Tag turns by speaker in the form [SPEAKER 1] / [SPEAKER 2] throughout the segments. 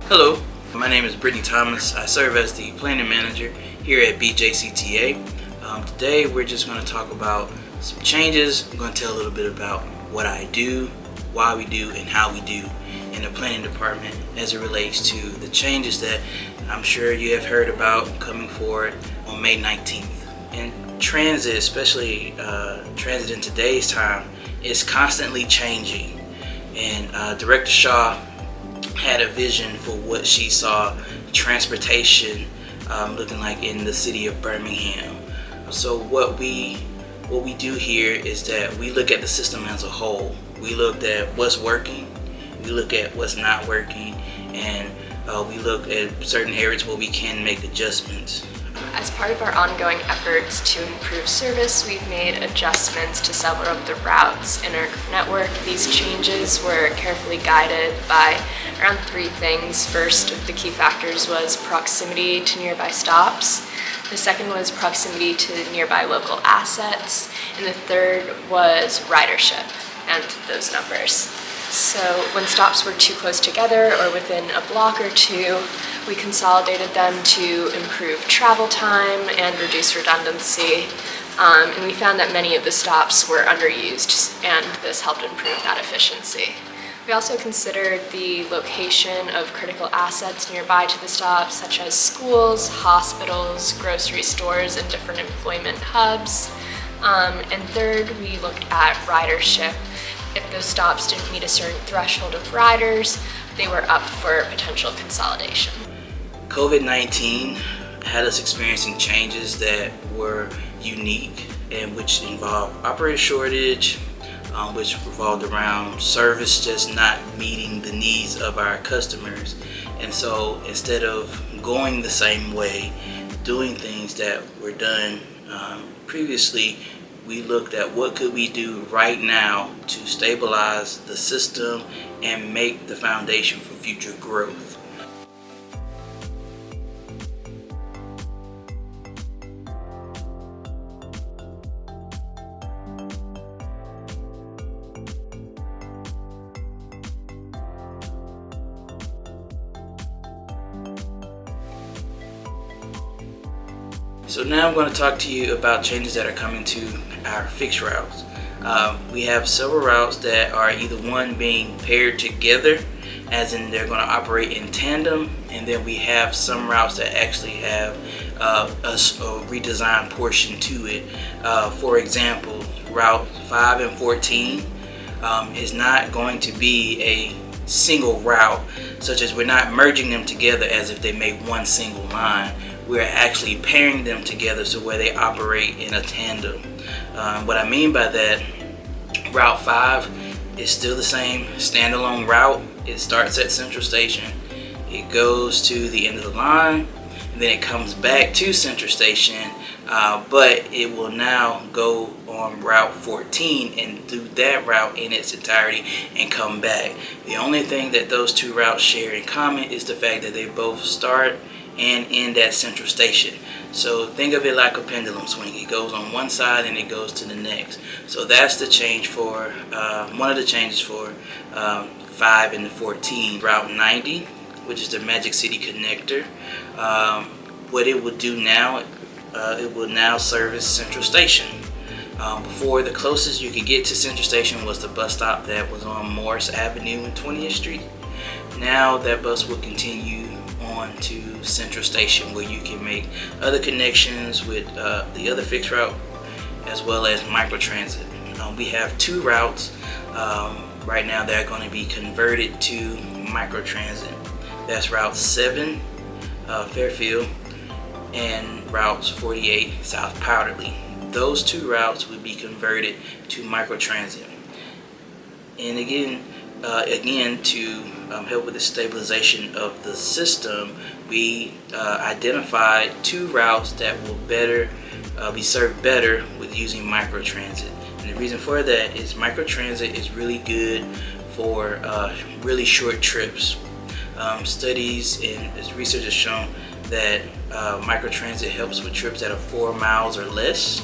[SPEAKER 1] Hello, my name is Brittany Thomas. I serve as the planning manager here at BJCTA. Today we're just going to talk about some changes. I'm going to tell a little bit about what I do, why we do, and how we do in the planning department as it relates to the changes that I'm sure you have heard about coming forward on May 19th. And transit, especially transit in today's time, is constantly changing. And Director Shaw had a vision for what she saw transportation looking like in the city of Birmingham. So what we do here is that we look at the system as a whole. We looked at what's working, we look at what's not working, and we look at certain areas where we can make adjustments.
[SPEAKER 2] As part of our ongoing efforts to improve service, we've made adjustments to several of the routes in our network. These changes were carefully guided by around three things. First of the key factors was proximity to nearby stops. The second was proximity to nearby local assets. And the third was ridership and those numbers. So when stops were too close together or within a block or two, we consolidated them to improve travel time and reduce redundancy. And we found that many of the stops were underused, and this helped improve that efficiency. We also considered the location of critical assets nearby to the stops, such as schools, hospitals, grocery stores, and different employment hubs. And third, we looked at ridership. If those stops didn't meet a certain threshold of riders, they were up for potential consolidation.
[SPEAKER 1] COVID-19 had us experiencing changes that were unique and which involved operator shortage, which revolved around service just not meeting the needs of our customers. And so instead of going the same way, doing things that were done previously, we looked at what could we do right now to stabilize the system and make the foundation for future growth. So now I'm going to talk to you about changes that are coming to our fixed routes. We have several routes that are either one being paired together, as in they're going to operate in tandem, and then we have some routes that actually have a redesigned portion to it. For example, Route 5 and 14 is not going to be a single route, such as we're not merging them together as if they make one single line. We're actually pairing them together so where they operate in a tandem. What I mean by that, Route 5 is still the same standalone route. It starts at Central Station, it goes to the end of the line, and then it comes back to Central Station, but it will now go on Route 14 and do that route in its entirety and come back. The only thing that those two routes share in common is the fact that they both start and end at Central Station. So think of it like a pendulum swing. It goes on one side and it goes to the next. So that's the change for one of the changes for 5 and the 14. Route 90, which is the Magic City connector. What it will do now, it will now service Central Station. Before, the closest you could get to Central Station was the bus stop that was on Morris Avenue and 20th Street. Now that bus will continue on to Central Station, where you can make other connections with the other fixed route as well as microtransit. We have two routes right now that are going to be converted to microtransit. That's Route 7 Fairfield and Route 48 South Powderly. Those two routes will be converted to microtransit. And again to help with the stabilization of the system, we identified two routes that will be served better with using microtransit. And the reason for that is microtransit is really good for really short trips. Studies and research has shown that microtransit helps with trips that are 4 miles or less.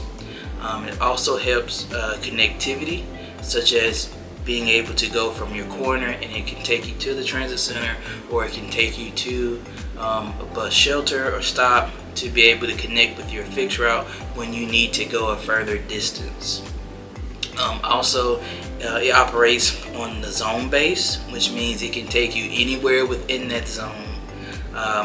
[SPEAKER 1] It also helps connectivity, such as being able to go from your corner and it can take you to the transit center, or it can take you to a bus shelter or stop to be able to connect with your fixed route when you need to go a further distance. Also, it operates on the zone base, which means it can take you anywhere within that zone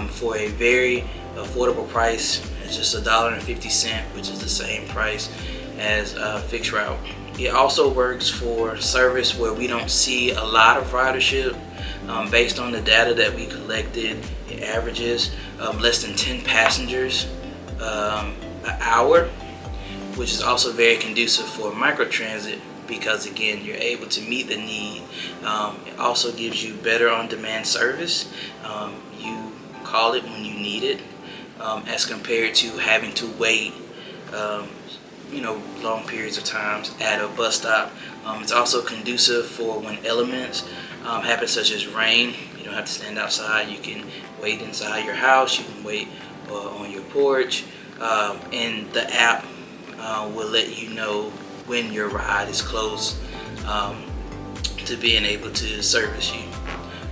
[SPEAKER 1] for a very affordable price. It's just $1.50, which is the same price as fixed route. It also works for service where we don't see a lot of ridership. Based on the data that we collected, it averages less than 10 passengers an hour, which is also very conducive for microtransit because, again, you're able to meet the need. It also gives you better on-demand service. You call it when you need it, as compared to having to wait long periods of times at a bus stop. It's also conducive for when elements happen, such as rain. You don't have to stand outside. You can wait inside your house. You can wait on your porch, and the app will let you know when your ride is close to being able to service you.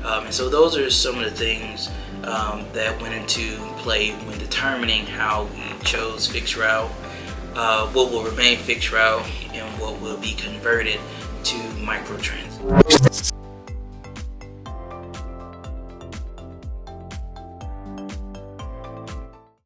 [SPEAKER 1] And so those are some of the things that went into play when determining how we chose fixed route, what will remain fixed route, and what will be converted to microtransit.